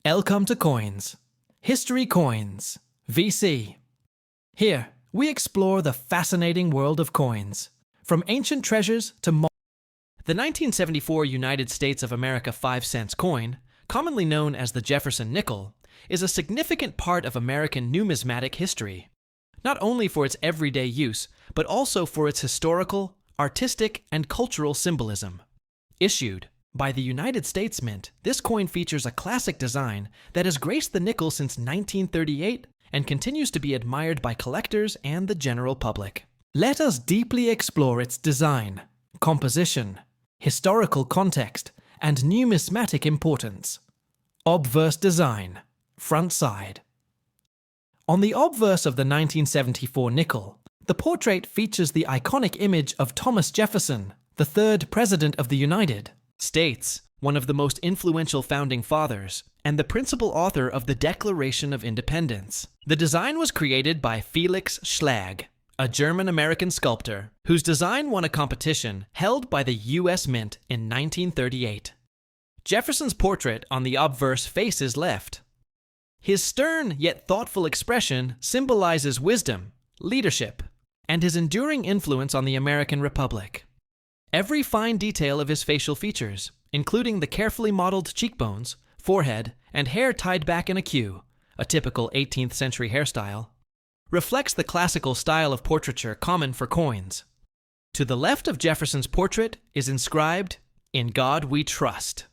Welcome to Coins. History Coins. VC. Here, we explore the fascinating world of coins, from ancient treasures to modern. The 1974 United States of America 5-cent coin, commonly known as the Jefferson nickel, is a significant part of American numismatic history, not only for its everyday use, but also for its historical, artistic, and cultural symbolism. Issued by the United States Mint, this coin features a classic design that has graced the nickel since 1938 and continues to be admired by collectors and the general public. Let us deeply explore its design, composition, historical context, and numismatic importance. Obverse design, front side. On the obverse of the 1974 nickel, the portrait features the iconic image of Thomas Jefferson, the third President of the United States, one of the most influential founding fathers, and the principal author of the Declaration of Independence. The design was created by Felix Schlag, a German-American sculptor, whose design won a competition held by the U.S. Mint in 1938. Jefferson's portrait on the obverse faces left. His stern yet thoughtful expression symbolizes wisdom, leadership, and his enduring influence on the American Republic. Every fine detail of his facial features, including the carefully modeled cheekbones, forehead, and hair tied back in a queue, a typical 18th century hairstyle, reflects the classical style of portraiture common for coins. To the left of Jefferson's portrait is inscribed, "In God We Trust."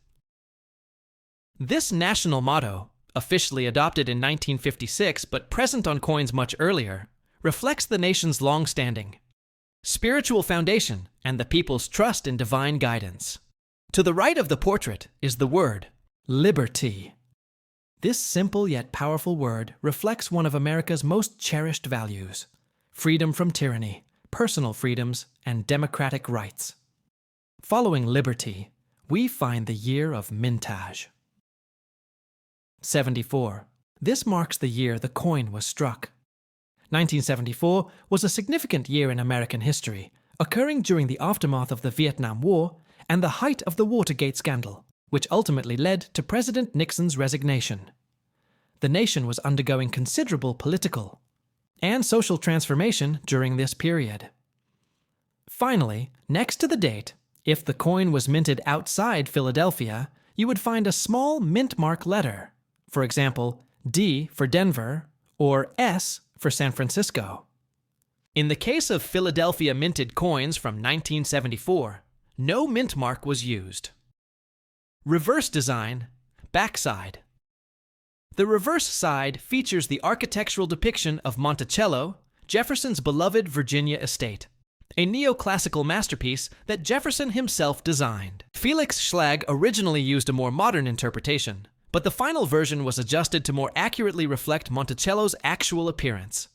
This national motto, officially adopted in 1956 but present on coins much earlier, reflects the nation's long-standing spiritual foundation and the people's trust in divine guidance. To the right of the portrait is the word liberty. This simple yet powerful word reflects one of America's most cherished values: freedom from tyranny, personal freedoms, and democratic rights. Following liberty, we find the year of mintage. 74. This marks the year the coin was struck. 1974 was a significant year in American history, occurring during the aftermath of the Vietnam War and the height of the Watergate scandal, which ultimately led to President Nixon's resignation. The nation was undergoing considerable political and social transformation during this period. Finally, next to the date, if the coin was minted outside Philadelphia, you would find a small mint mark letter, for example, D for Denver or S for San Francisco. In the case of Philadelphia minted coins from 1974, no mint mark was used. Reverse design, backside. The reverse side features the architectural depiction of Monticello, Jefferson's beloved Virginia estate, a neoclassical masterpiece that Jefferson himself designed. Felix Schlag originally used a more modern interpretation, but the final version was adjusted to more accurately reflect Monticello's actual appearance.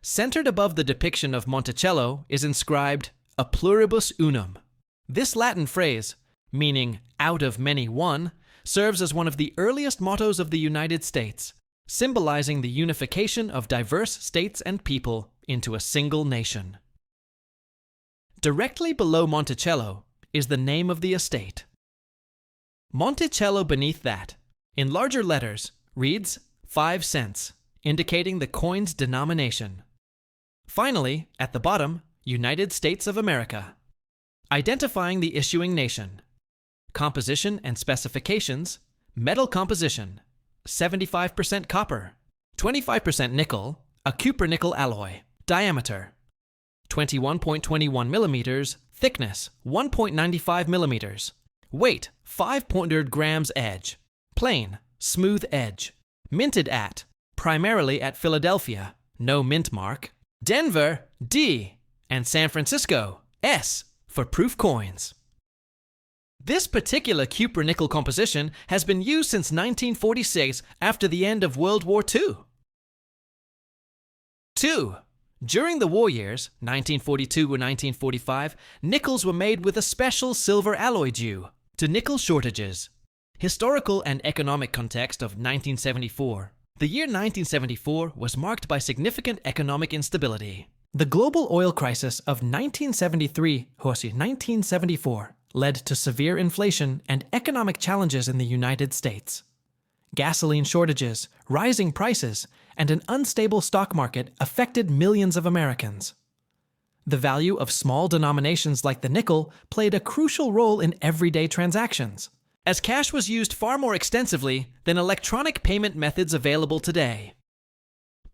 Centered above the depiction of Monticello is inscribed, "A pluribus unum." This Latin phrase, meaning "out of many one," serves as one of the earliest mottos of the United States, symbolizing the unification of diverse states and people into a single nation. Directly below Monticello is the name of the estate. Monticello beneath that, in larger letters, reads 5 cents, indicating the coin's denomination. Finally, at the bottom, United States of America, identifying the issuing nation. Composition and specifications: metal composition, 75% copper, 25% nickel, a cupronickel alloy. Diameter: 21.21 millimeters, thickness 1.95 millimeters, weight 500 grams. Edge: plain, smooth edge. Minted at, primarily at Philadelphia, no mint mark. Denver, D, and San Francisco, S, for proof coins. This particular cupronickel composition has been used since 1946 after the end of World War II. 2. During the war years, 1942 or 1945, nickels were made with a special silver alloy due to nickel shortages. Historical and economic context of 1974. The year 1974 was marked by significant economic instability. The global oil crisis of 1973-1974 led to severe inflation and economic challenges in the United States. Gasoline shortages, rising prices, and an unstable stock market affected millions of Americans. The value of small denominations like the nickel played a crucial role in everyday transactions, as cash was used far more extensively than electronic payment methods available today.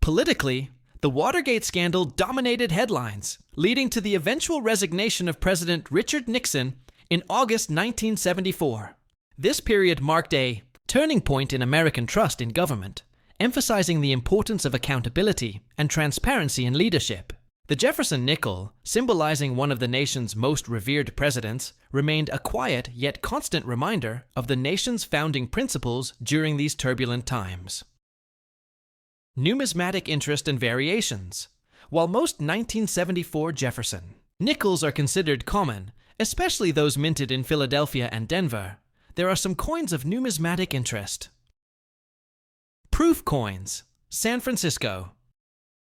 Politically, the Watergate scandal dominated headlines, leading to the eventual resignation of President Richard Nixon in August 1974. This period marked a turning point in American trust in government, emphasizing the importance of accountability and transparency in leadership. The Jefferson nickel, symbolizing one of the nation's most revered presidents, remained a quiet yet constant reminder of the nation's founding principles during these turbulent times. Numismatic interest and variations. While most 1974 Jefferson nickels are considered common, especially those minted in Philadelphia and Denver, there are some coins of numismatic interest. Proof coins, San Francisco.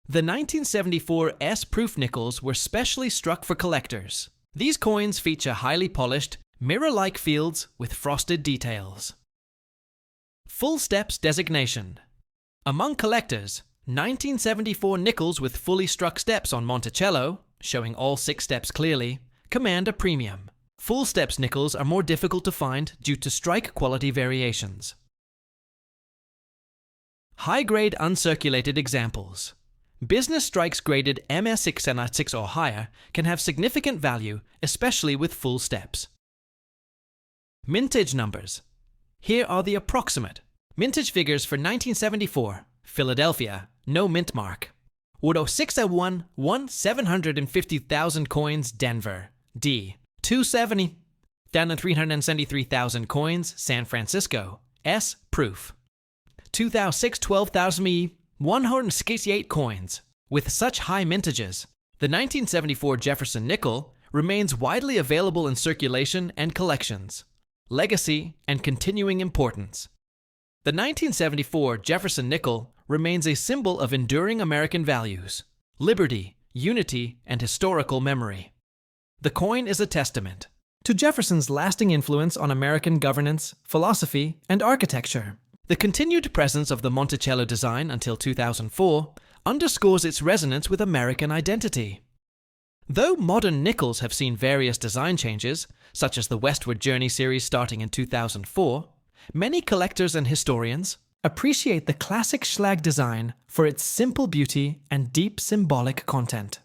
The 1974 S-proof nickels were specially struck for collectors. These coins feature highly polished, mirror-like fields with frosted details. Full steps designation. Among collectors, 1974 nickels with fully struck steps on Monticello, showing all 6 steps clearly, command a premium. Full steps nickels are more difficult to find due to strike quality variations. High-grade uncirculated examples. Business strikes graded MS6 or higher can have significant value, especially with full steps. Mintage numbers. Here are the approximate mintage figures for 1974, Philadelphia, no mint mark. 750,000 coins, Denver, D. 270. Down to 373,000 coins, San Francisco, S. Proof. 12,000 me, 168 coins. With such high mintages, the 1974 Jefferson nickel remains widely available in circulation and collections. Legacy and continuing importance. The 1974 Jefferson nickel remains a symbol of enduring American values, liberty, unity, and historical memory. The coin is a testament to Jefferson's lasting influence on American governance, philosophy, and architecture. The continued presence of the Monticello design until 2004 underscores its resonance with American identity. Though modern nickels have seen various design changes, such as the Westward Journey series starting in 2004, many collectors and historians appreciate the classic Schlag design for its simple beauty and deep symbolic content.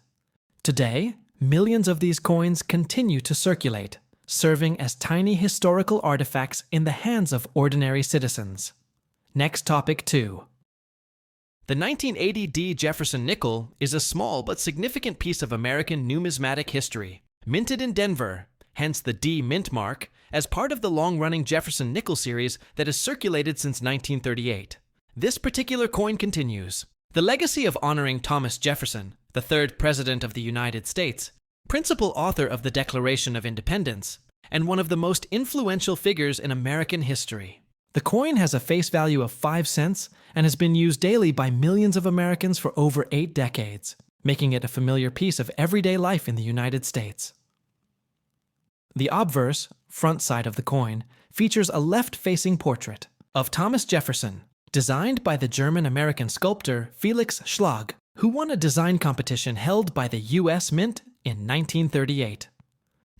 Today, millions of these coins continue to circulate, serving as tiny historical artifacts in the hands of ordinary citizens. Next topic 2. The 1980 D. Jefferson nickel is a small but significant piece of American numismatic history, minted in Denver, hence the D mint mark, as part of the long-running Jefferson nickel series that has circulated since 1938. This particular coin continues the legacy of honoring Thomas Jefferson, the 3rd President of the United States, principal author of the Declaration of Independence, and one of the most influential figures in American history. The coin has a face value of 5 cents and has been used daily by millions of Americans for over 8 decades, making it a familiar piece of everyday life in the United States. The obverse, front side of the coin, features a left-facing portrait of Thomas Jefferson, designed by the German-American sculptor Felix Schlag, who won a design competition held by the U.S. Mint in 1938.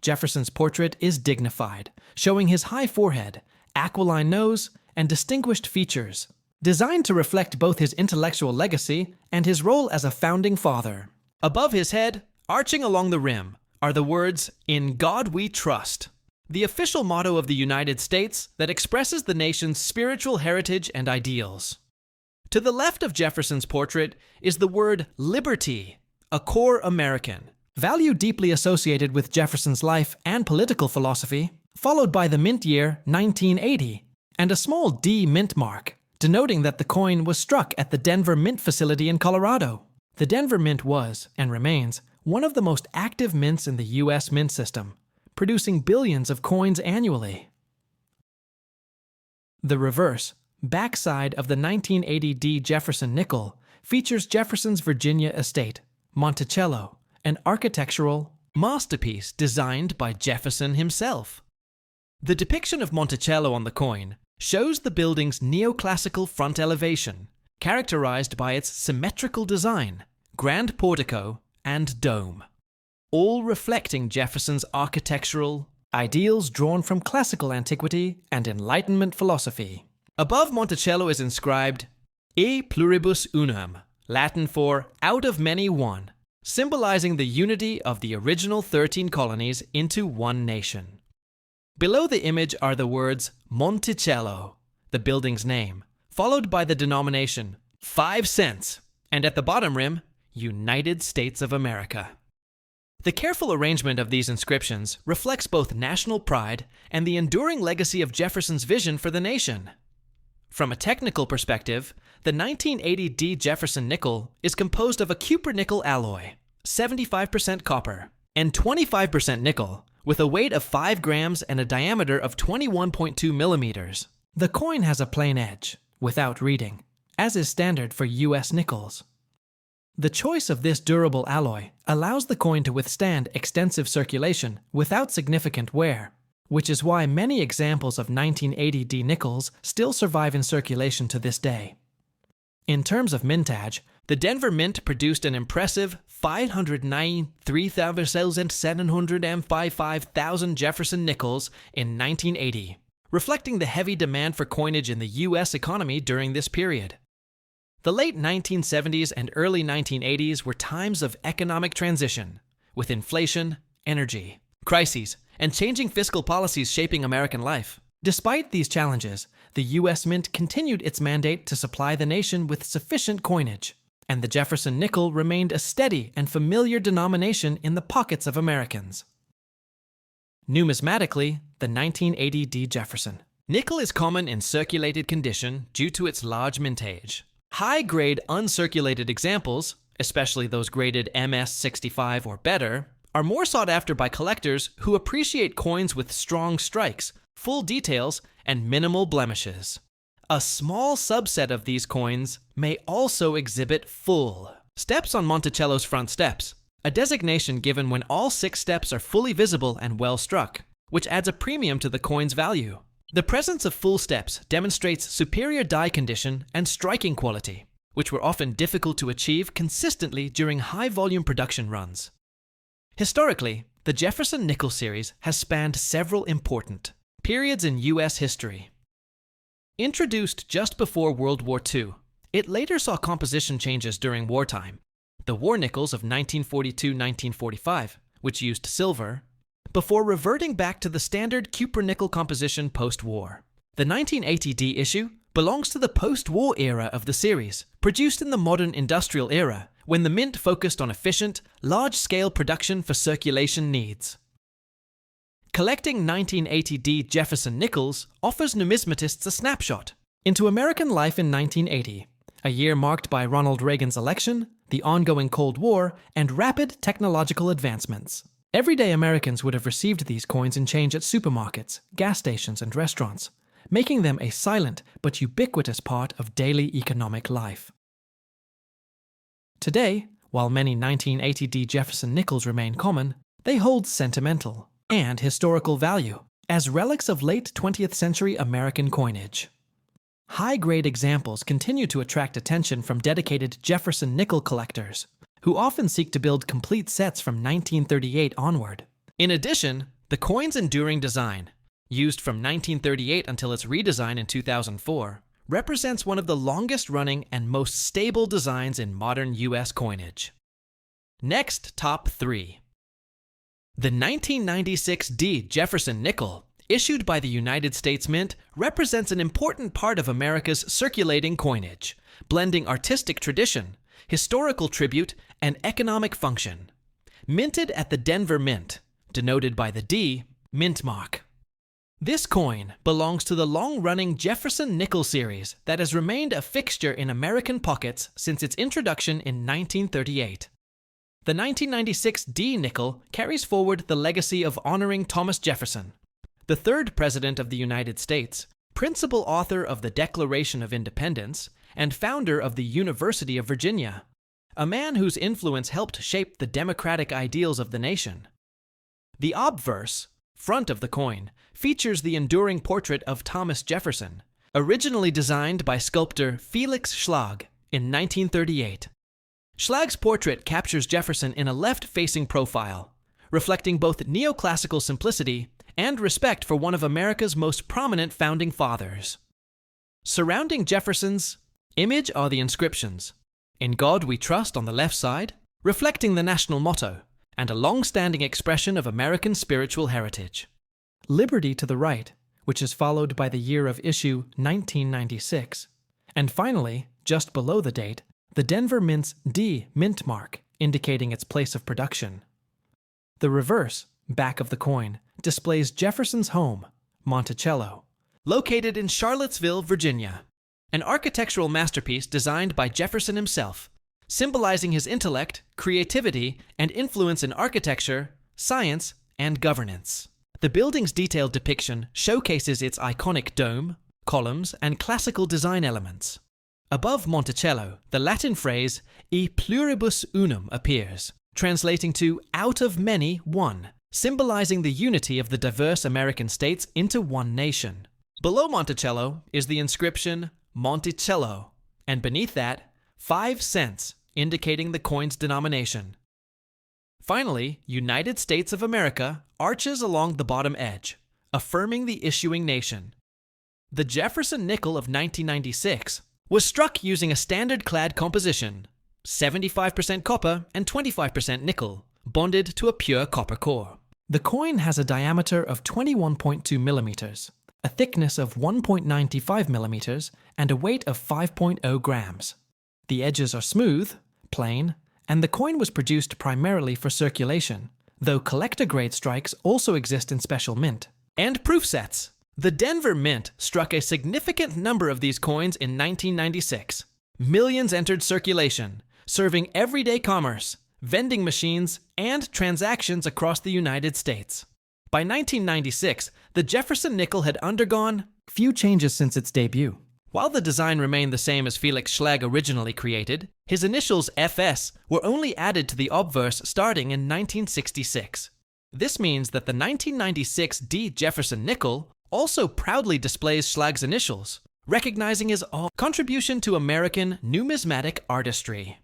Jefferson's portrait is dignified, showing his high forehead, aquiline nose, and distinguished features, designed to reflect both his intellectual legacy and his role as a founding father. Above his head, arching along the rim, are the words, "In God We Trust," the official motto of the United States that expresses the nation's spiritual heritage and ideals. To the left of Jefferson's portrait is the word liberty, a core American value deeply associated with Jefferson's life and political philosophy, followed by the mint year 1980, and a small D mint mark, denoting that the coin was struck at the Denver Mint facility in Colorado. The Denver Mint was, and remains, one of the most active mints in the U.S. mint system, producing billions of coins annually. The reverse, backside of the 1980 D Jefferson nickel features Jefferson's Virginia estate, Monticello, an architectural masterpiece designed by Jefferson himself. The depiction of Monticello on the coin shows the building's neoclassical front elevation, characterized by its symmetrical design, grand portico, and dome, all reflecting Jefferson's architectural ideals drawn from classical antiquity and Enlightenment philosophy. Above Monticello is inscribed E pluribus unum, Latin for out of many one, symbolizing the unity of the original 13 colonies into one nation. Below the image are the words Monticello, the building's name, followed by the denomination 5 cents, and at the bottom rim, United States of America. The careful arrangement of these inscriptions reflects both national pride and the enduring legacy of Jefferson's vision for the nation. From a technical perspective, the 1980 D Jefferson nickel is composed of a cupronickel alloy, 75% copper, and 25% nickel, with a weight of 5 grams and a diameter of 21.2 millimeters. The coin has a plain edge, without reading, as is standard for U.S. nickels. The choice of this durable alloy allows the coin to withstand extensive circulation without significant wear, which is why many examples of 1980 D nickels still survive in circulation to this day. In terms of mintage, the Denver Mint produced an impressive 593,755 Jefferson nickels in 1980, reflecting the heavy demand for coinage in the U.S. economy during this period. The late 1970s and early 1980s were times of economic transition, with inflation, energy, crises, and changing fiscal policies shaping American life. Despite these challenges, the U.S. Mint continued its mandate to supply the nation with sufficient coinage, and the Jefferson nickel remained a steady and familiar denomination in the pockets of Americans. Numismatically, the 1980 D Jefferson. Nickel is common in circulated condition due to its large mintage. High-grade uncirculated examples, especially those graded MS-65 or better, are more sought after by collectors who appreciate coins with strong strikes, full details, and minimal blemishes. A small subset of these coins may also exhibit full steps on Monticello's front steps, a designation given when all 6 steps are fully visible and well struck, which adds a premium to the coin's value. The presence of full steps demonstrates superior die condition and striking quality, which were often difficult to achieve consistently during high-volume production runs. Historically, the Jefferson nickel series has spanned several important periods in U.S. history. Introduced just before World War II, it later saw composition changes during wartime. The war nickels of 1942-1945, which used silver, before reverting back to the standard cupronickel composition post-war. The 1980 D issue belongs to the post-war era of the series, produced in the modern industrial era, when the mint focused on efficient, large-scale production for circulation needs. Collecting 1980 D Jefferson nickels offers numismatists a snapshot into American life in 1980, a year marked by Ronald Reagan's election, the ongoing Cold War, and rapid technological advancements. Everyday Americans would have received these coins in change at supermarkets, gas stations, and restaurants, making them a silent but ubiquitous part of daily economic life. Today, while many 1980 D Jefferson nickels remain common, they hold sentimental and historical value as relics of late 20th century American coinage. High-grade examples continue to attract attention from dedicated Jefferson nickel collectors, who often seek to build complete sets from 1938 onward. In addition, the coin's enduring design, used from 1938 until its redesign in 2004, represents one of the longest-running and most stable designs in modern U.S. coinage. Next, top 3. The 1996 D Jefferson nickel, issued by the United States Mint, represents an important part of America's circulating coinage, blending artistic tradition, historical tribute, and economic function. Minted at the Denver Mint, denoted by the D, mint mark. This coin belongs to the long-running Jefferson nickel series that has remained a fixture in American pockets since its introduction in 1938. The 1996 D nickel carries forward the legacy of honoring Thomas Jefferson, the third President of the United States, principal author of the Declaration of Independence, and founder of the University of Virginia, a man whose influence helped shape the democratic ideals of the nation. The obverse, front of the coin, features the enduring portrait of Thomas Jefferson, originally designed by sculptor Felix Schlag in 1938. Schlag's portrait captures Jefferson in a left-facing profile, reflecting both neoclassical simplicity and respect for one of America's most prominent founding fathers. Surrounding Jefferson's image are the inscriptions, "In God We Trust" on the left side, reflecting the national motto, and a long-standing expression of American spiritual heritage. "Liberty" to the right, which is followed by the year of issue 1996. And finally, just below the date, the Denver Mint's D mint mark, indicating its place of production. The reverse, back of the coin, displays Jefferson's home, Monticello, located in Charlottesville, Virginia, an architectural masterpiece designed by Jefferson himself, symbolizing his intellect, creativity, and influence in architecture, science, and governance. The building's detailed depiction showcases its iconic dome, columns, and classical design elements. Above Monticello, the Latin phrase "e pluribus unum" appears, translating to "out of many, one," symbolizing the unity of the diverse American states into one nation. Below Monticello is the inscription "Monticello," and beneath that, 5 cents, indicating the coin's denomination. Finally, United States of America arches along the bottom edge, affirming the issuing nation. The Jefferson nickel of 1996 was struck using a standard clad composition, 75% copper and 25% nickel, bonded to a pure copper core. The coin has a diameter of 21.2 millimeters, a thickness of 1.95 millimeters, and a weight of 5.0 grams. The edges are smooth, plain, and the coin was produced primarily for circulation, though collector-grade strikes also exist in special mint. And proof sets. The Denver Mint struck a significant number of these coins in 1996. Millions entered circulation, serving everyday commerce, vending machines, and transactions across the United States. By 1996, the Jefferson nickel had undergone few changes since its debut. While the design remained the same as Felix Schlag originally created, his initials FS were only added to the obverse starting in 1966. This means that the 1996 D Jefferson nickel also proudly displays Schlag's initials, recognizing his contribution to American numismatic artistry.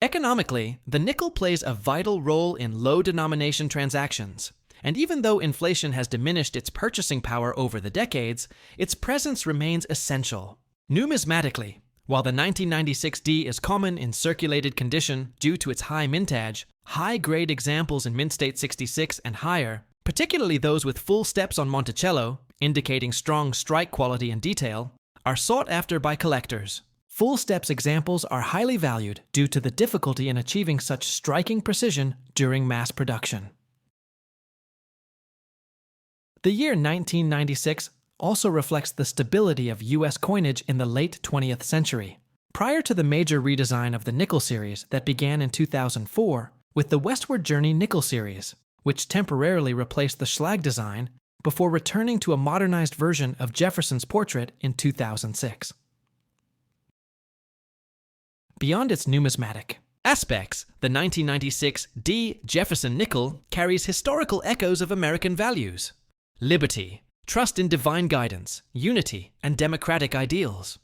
Economically, the nickel plays a vital role in low-denomination transactions. And even though inflation has diminished its purchasing power over the decades, its presence remains essential. Numismatically, while the 1996 D is common in circulated condition due to its high mintage, high-grade examples in Mint State 66 and higher, particularly those with full steps on Monticello, indicating strong strike quality and detail, are sought after by collectors. Full steps examples are highly valued due to the difficulty in achieving such striking precision during mass production. The year 1996 also reflects the stability of U.S. coinage in the late 20th century. Prior to the major redesign of the nickel series that began in 2004 with the Westward Journey nickel series, which temporarily replaced the Schlag design before returning to a modernized version of Jefferson's portrait in 2006. Beyond its numismatic aspects, the 1996 D Jefferson nickel carries historical echoes of American values. Liberty, trust in divine guidance, unity, and democratic ideals.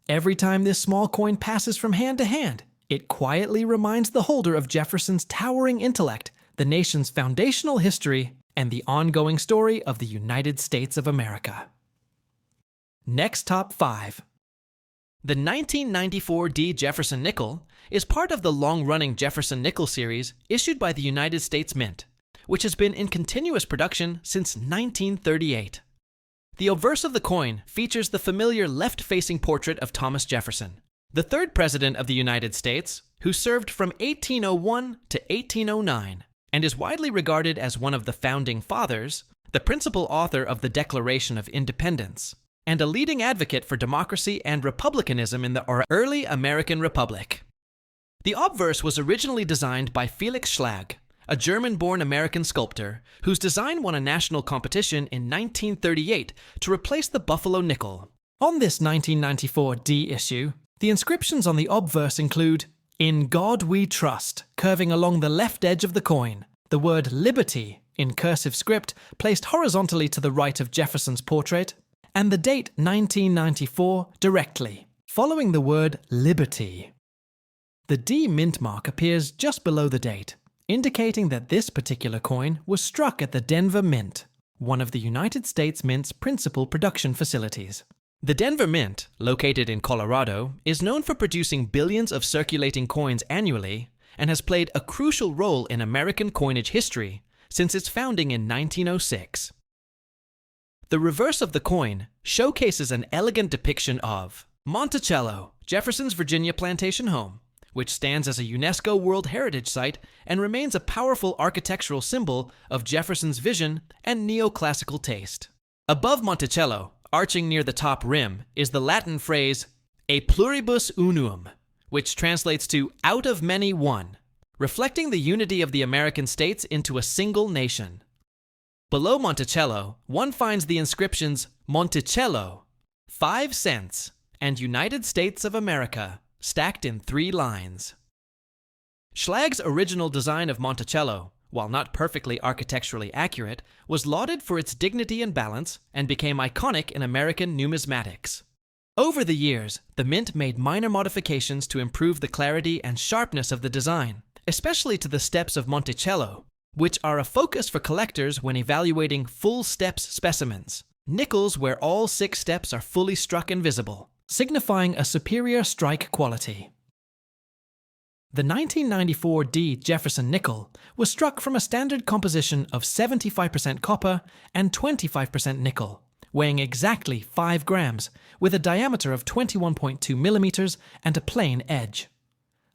Every time this small coin passes from hand to hand, it quietly reminds the holder of Jefferson's towering intellect, the nation's foundational history, and the ongoing story of the United States of America. Next top 5. The 1994 D Jefferson nickel is part of the long-running Jefferson nickel series issued by the United States Mint, which has been in continuous production since 1938. The obverse of the coin features the familiar left-facing portrait of Thomas Jefferson, the third president of the United States, who served from 1801 to 1809, and is widely regarded as one of the founding fathers, the principal author of the Declaration of Independence, and a leading advocate for democracy and republicanism in the early American Republic. The obverse was originally designed by Felix Schlag, a German-born American sculptor whose design won a national competition in 1938 to replace the Buffalo nickel. On this 1994 D issue, the inscriptions on the obverse include, "In God We Trust," curving along the left edge of the coin, the word "liberty" in cursive script placed horizontally to the right of Jefferson's portrait, and the date 1994 directly, following the word liberty. The D mint mark appears just below the date, indicating that this particular coin was struck at the Denver Mint, one of the United States Mint's principal production facilities. The Denver Mint, located in Colorado, is known for producing billions of circulating coins annually and has played a crucial role in American coinage history since its founding in 1906. The reverse of the coin showcases an elegant depiction of Monticello, Jefferson's Virginia plantation home, which stands as a UNESCO World Heritage Site and remains a powerful architectural symbol of Jefferson's vision and neoclassical taste. Above Monticello, arching near the top rim, is the Latin phrase "a pluribus unum," which translates to "out of many one," reflecting the unity of the American states into a single nation. Below Monticello, one finds the inscriptions Monticello, 5 cents, and United States of America, stacked in 3 lines. Schlag's original design of Monticello, while not perfectly architecturally accurate, was lauded for its dignity and balance and became iconic in American numismatics. Over the years, the Mint made minor modifications to improve the clarity and sharpness of the design, especially to the steps of Monticello, which are a focus for collectors when evaluating full steps specimens, nickels where all 6 steps are fully struck and visible, signifying a superior strike quality. The 1994 D Jefferson nickel was struck from a standard composition of 75% copper and 25% nickel, weighing exactly 5 grams, with a diameter of 21.2 millimeters and a plain edge.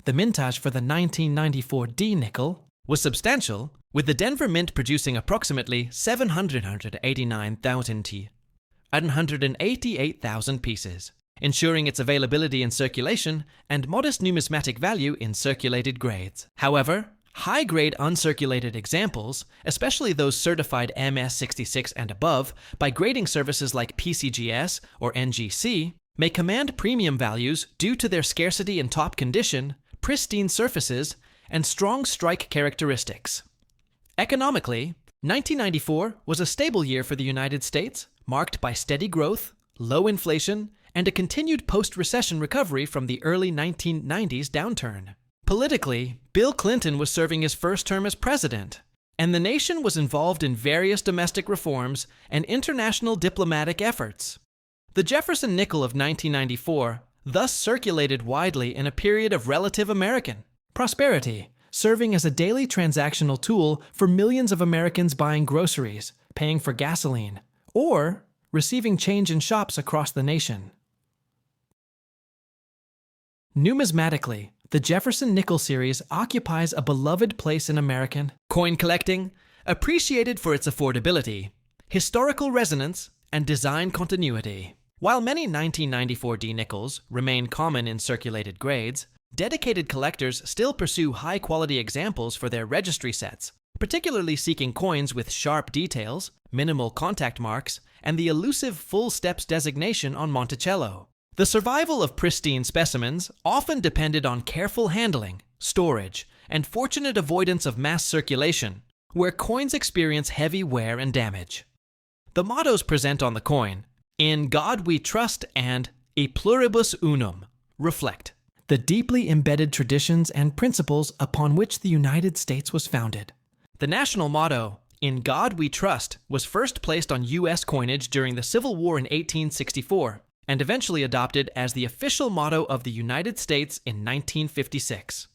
The mintage for the 1994 D nickel was substantial, with the Denver Mint producing approximately 789,188,000 pieces, ensuring its availability in circulation and modest numismatic value in circulated grades. However, high-grade uncirculated examples, especially those certified MS66 and above by grading services like PCGS or NGC, may command premium values due to their scarcity in top condition, pristine surfaces, and strong strike characteristics. Economically, 1994 was a stable year for the United States, marked by steady growth, low inflation, and a continued post-recession recovery from the early 1990s downturn. Politically, Bill Clinton was serving his first term as president, and the nation was involved in various domestic reforms and international diplomatic efforts. The Jefferson nickel of 1994 thus circulated widely in a period of relative American prosperity, serving as a daily transactional tool for millions of Americans buying groceries, paying for gasoline, or receiving change in shops across the nation. Numismatically, the Jefferson nickel series occupies a beloved place in American coin collecting, appreciated for its affordability, historical resonance, and design continuity. While many 1994 D nickels remain common in circulated grades, dedicated collectors still pursue high-quality examples for their registry sets, particularly seeking coins with sharp details, minimal contact marks, and the elusive full steps designation on Monticello. The survival of pristine specimens often depended on careful handling, storage, and fortunate avoidance of mass circulation, where coins experience heavy wear and damage. The mottos present on the coin, "In God We Trust" and "E Pluribus Unum," reflect the deeply embedded traditions and principles upon which the United States was founded. The national motto, "In God We Trust," was first placed on U.S. coinage during the Civil War in 1864, and eventually adopted as the official motto of the United States in 1956.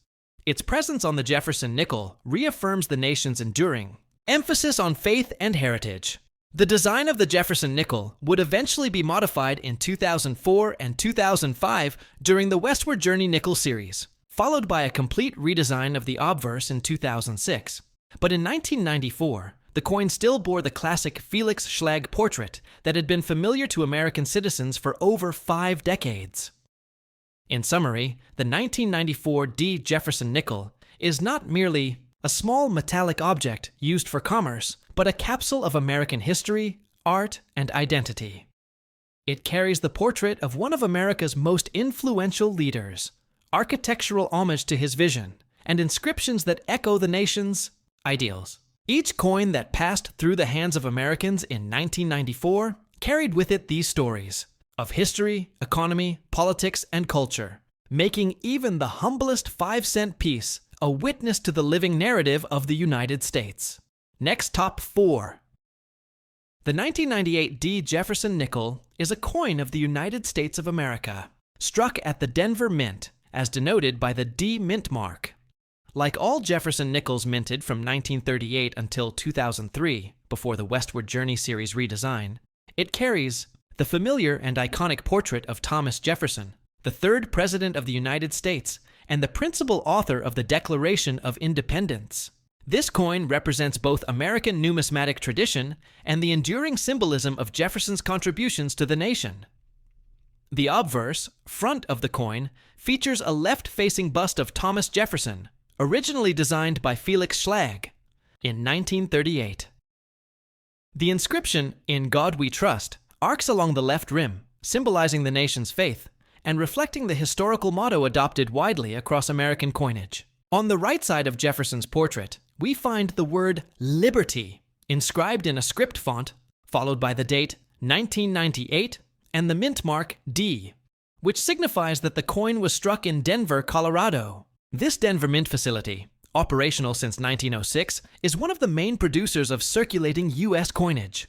Its presence on the Jefferson nickel reaffirms the nation's enduring emphasis on faith and heritage. The design of the Jefferson nickel would eventually be modified in 2004 and 2005 during the Westward Journey nickel series, followed by a complete redesign of the obverse in 2006. But in 1994, the coin still bore the classic Felix Schlag portrait that had been familiar to American citizens for over 5 decades. In summary, the 1994 D Jefferson nickel is not merely a small metallic object used for commerce, but a capsule of American history, art, and identity. It carries the portrait of one of America's most influential leaders, architectural homage to his vision, and inscriptions that echo the nation's ideals. Each coin that passed through the hands of Americans in 1994 carried with it these stories of history, economy, politics, and culture, making even the humblest 5-cent piece a witness to the living narrative of the United States. Next, top 4. The 1998 D. Jefferson nickel is a coin of the United States of America, struck at the Denver Mint, as denoted by the D mint mark. Like all Jefferson nickels minted from 1938 until 2003, before the Westward Journey series redesign, it carries the familiar and iconic portrait of Thomas Jefferson, the third President of the United States and the principal author of the Declaration of Independence. This coin represents both American numismatic tradition and the enduring symbolism of Jefferson's contributions to the nation. The obverse, front of the coin, features a left-facing bust of Thomas Jefferson, originally designed by Felix Schlag in 1938. The inscription, "In God We Trust," arcs along the left rim, symbolizing the nation's faith and reflecting the historical motto adopted widely across American coinage. On the right side of Jefferson's portrait, we find the word "Liberty" inscribed in a script font, followed by the date 1998 and the mint mark D, which signifies that the coin was struck in Denver, Colorado. This Denver Mint facility, operational since 1906, is one of the main producers of circulating U.S. coinage.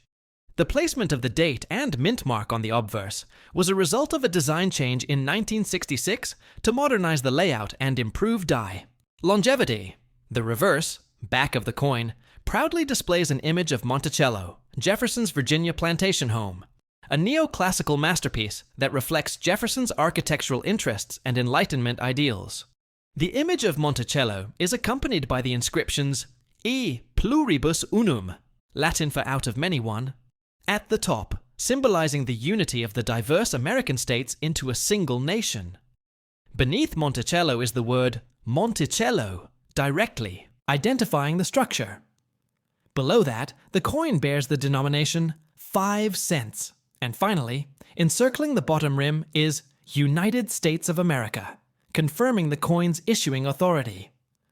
The placement of the date and mint mark on the obverse was a result of a design change in 1966 to modernize the layout and improve dye. Longevity. The reverse, back of the coin, proudly displays an image of Monticello, Jefferson's Virginia plantation home, a neoclassical masterpiece that reflects Jefferson's architectural interests and Enlightenment ideals. The image of Monticello is accompanied by the inscriptions E pluribus unum, Latin for out of many one, at the top, symbolizing the unity of the diverse American states into a single nation. Beneath Monticello is the word Monticello, directly, identifying the structure. Below that, the coin bears the denomination 5 cents. And finally, encircling the bottom rim is United States of America, confirming the coin's issuing authority.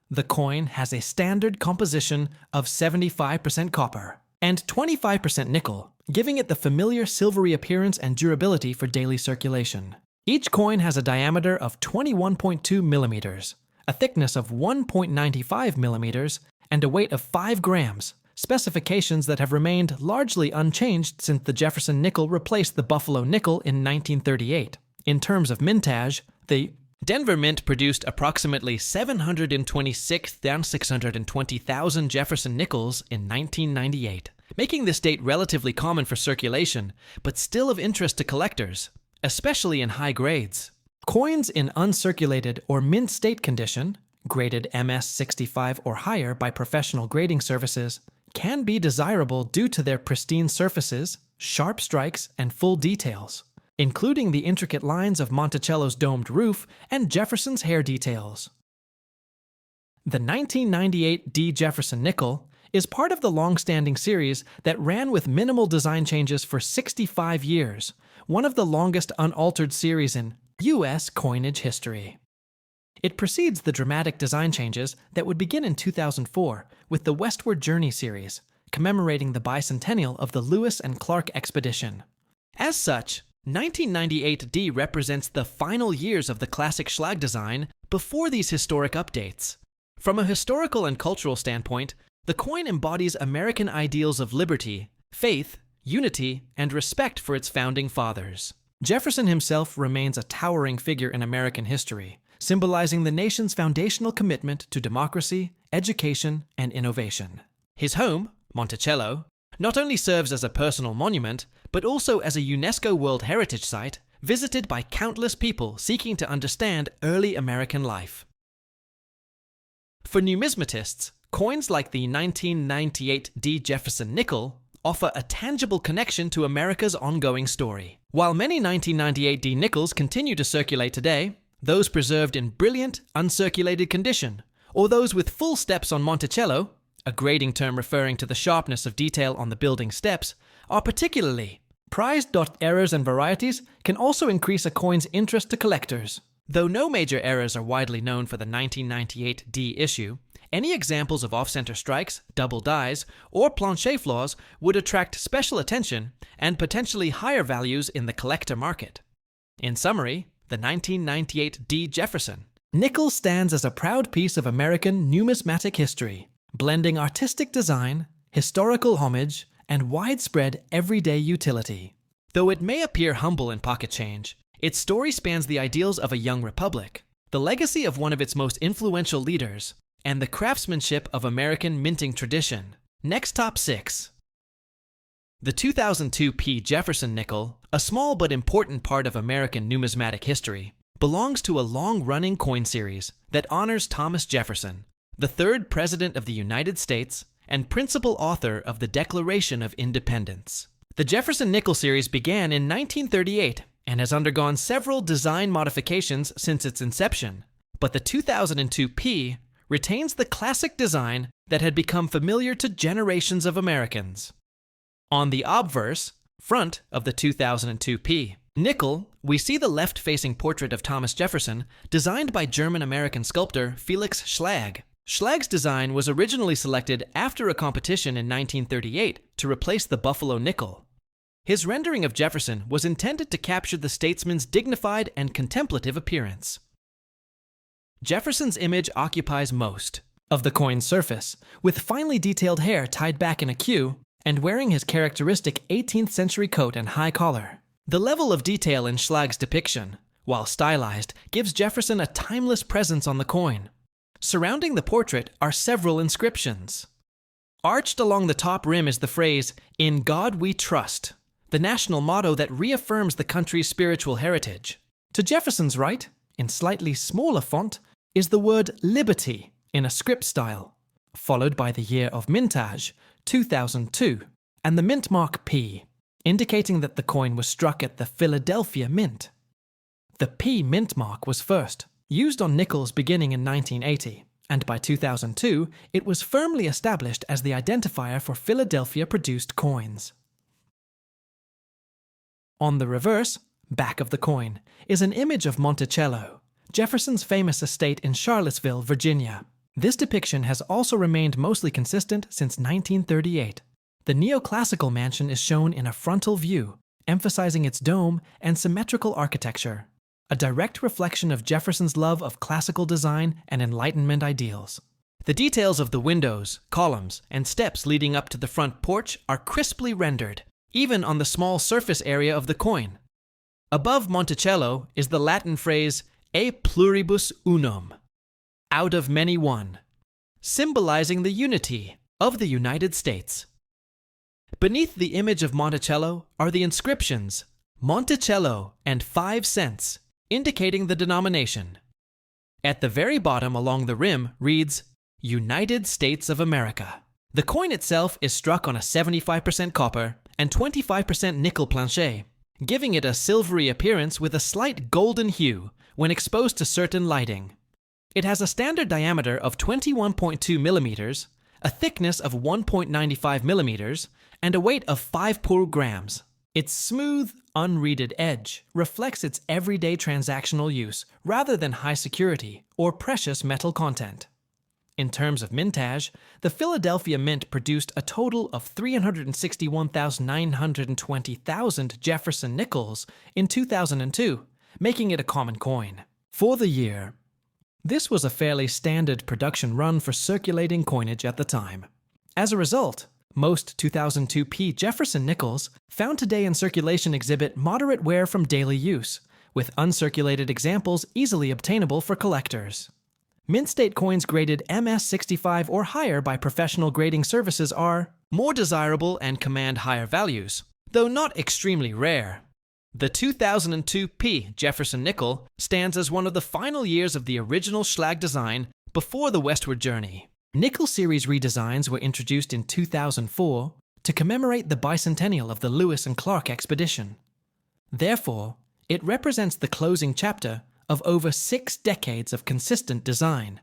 The coin has a standard composition of 75% copper and 25% nickel, giving it the familiar silvery appearance and durability for daily circulation. Each coin has a diameter of 21.2 millimeters, a thickness of 1.95 millimeters, and a weight of 5 grams, specifications that have remained largely unchanged since the Jefferson nickel replaced the Buffalo nickel in 1938. In terms of mintage, the Denver Mint produced approximately 726,620,000 Jefferson nickels in 1998, making this date relatively common for circulation, but still of interest to collectors, especially in high grades. Coins in uncirculated or mint state condition, graded MS-65 or higher by professional grading services, can be desirable due to their pristine surfaces, sharp strikes, and full details, including the intricate lines of Monticello's domed roof and Jefferson's hair details. The 1998 D. Jefferson nickel is part of the long-standing series that ran with minimal design changes for 65 years, one of the longest unaltered series in U.S. coinage history. It precedes the dramatic design changes that would begin in 2004 with the Westward Journey series, commemorating the bicentennial of the Lewis and Clark expedition. As such, 1998D represents the final years of the classic Schlag design before these historic updates. From a historical and cultural standpoint, the coin embodies American ideals of liberty, faith, unity, and respect for its founding fathers. Jefferson himself remains a towering figure in American history, symbolizing the nation's foundational commitment to democracy, education, and innovation. His home, Monticello, not only serves as a personal monument, but also as a UNESCO World Heritage Site visited by countless people seeking to understand early American life. For numismatists, coins like the 1998 D. Jefferson nickel offer a tangible connection to America's ongoing story. While many 1998 D nickels continue to circulate today, those preserved in brilliant, uncirculated condition, or those with full steps on Monticello, a grading term referring to the sharpness of detail on the building steps, are particularly prized. Errors and varieties can also increase a coin's interest to collectors. Though no major errors are widely known for the 1998 D issue, Any examples of off-center strikes, double dies, or plancher flaws would attract special attention and potentially higher values in the collector market. In summary, the 1998 D. Jefferson nickel stands as a proud piece of American numismatic history, blending artistic design, historical homage, and widespread everyday utility. Though it may appear humble in pocket change, its story spans the ideals of a young republic, the legacy of one of its most influential leaders, and the craftsmanship of American minting tradition. Next top 6. The 2002 P. Jefferson nickel, a small but important part of American numismatic history, belongs to a long-running coin series that honors Thomas Jefferson, the third President of the United States and principal author of the Declaration of Independence. The Jefferson nickel series began in 1938 and has undergone several design modifications since its inception, but the 2002 P retains the classic design that had become familiar to generations of Americans. On the obverse, front of the 2002 P nickel, we see the left-facing portrait of Thomas Jefferson designed by German-American sculptor Felix Schlag. Schlag's design was originally selected after a competition in 1938 to replace the Buffalo nickel. His rendering of Jefferson was intended to capture the statesman's dignified and contemplative appearance. Jefferson's image occupies most of the coin's surface, with finely detailed hair tied back in a queue and wearing his characteristic 18th century coat and high collar. The level of detail in Schlag's depiction, while stylized, gives Jefferson a timeless presence on the coin. Surrounding the portrait are several inscriptions. Arched along the top rim is the phrase, "In God we trust," the national motto that reaffirms the country's spiritual heritage. To Jefferson's right, in slightly smaller font, is the word liberty in a script style, followed by the year of mintage, 2002, and the mint mark P, indicating that the coin was struck at the Philadelphia Mint. The P mint mark was first used on nickels beginning in 1980, and by 2002, it was firmly established as the identifier for Philadelphia-produced coins. On the reverse, back of the coin, is an image of Monticello, Jefferson's famous estate in Charlottesville, Virginia. This depiction has also remained mostly consistent since 1938. The neoclassical mansion is shown in a frontal view, emphasizing its dome and symmetrical architecture, a direct reflection of Jefferson's love of classical design and Enlightenment ideals. The details of the windows, columns, and steps leading up to the front porch are crisply rendered, even on the small surface area of the coin. Above Monticello is the Latin phrase "e pluribus unum," out of many one, symbolizing the unity of the United States. Beneath the image of Monticello are the inscriptions Monticello and 5 cents, indicating the denomination. At the very bottom along the rim reads United States of America. The coin itself is struck on a 75% copper and 25% nickel plancher, giving it a silvery appearance with a slight golden hue when exposed to certain lighting. It has a standard diameter of 21.2 millimeters, a thickness of 1.95 millimeters, and a weight of 5 grams. Its smooth, unreeded edge reflects its everyday transactional use rather than high security or precious metal content. In terms of mintage, the Philadelphia Mint produced a total of 361,920,000 Jefferson nickels in 2002, making it a common coin. For the year, this was a fairly standard production run for circulating coinage at the time. As a result, most 2002 P. Jefferson nickels found today in circulation exhibit moderate wear from daily use, with uncirculated examples easily obtainable for collectors. Mint state coins graded MS65 or higher by professional grading services are more desirable and command higher values, though not extremely rare. The 2002 P. Jefferson nickel stands as one of the final years of the original Schlag design before the westward journey. Nickel series redesigns were introduced in 2004 to commemorate the bicentennial of the Lewis and Clark expedition. Therefore, it represents the closing chapter of over 6 decades of consistent design,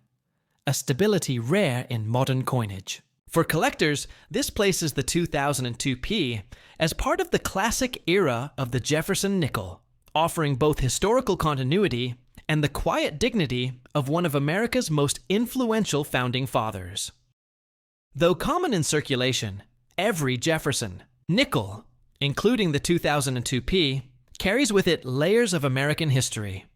a stability rare in modern coinage. For collectors, this places the 2002 P as part of the classic era of the Jefferson nickel, offering both historical continuity and the quiet dignity of one of America's most influential founding fathers. Though common in circulation, every Jefferson nickel, including the 2002 P, carries with it layers of American history.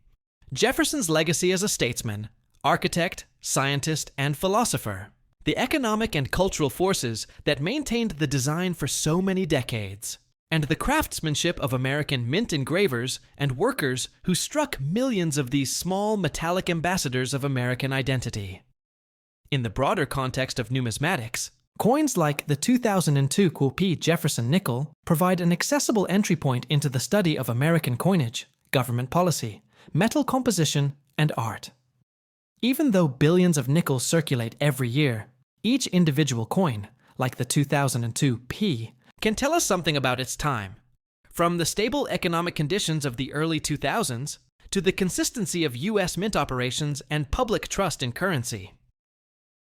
Jefferson's legacy as a statesman, architect, scientist, and philosopher, the economic and cultural forces that maintained the design for so many decades, and the craftsmanship of American mint engravers and workers who struck millions of these small metallic ambassadors of American identity. In the broader context of numismatics, coins like the 2002 P Jefferson nickel provide an accessible entry point into the study of American coinage, government policy, metal composition, and art. Even though billions of nickels circulate every year, each individual coin, like the 2002 P, can tell us something about its time. From the stable economic conditions of the early 2000s to the consistency of U.S. mint operations and public trust in currency.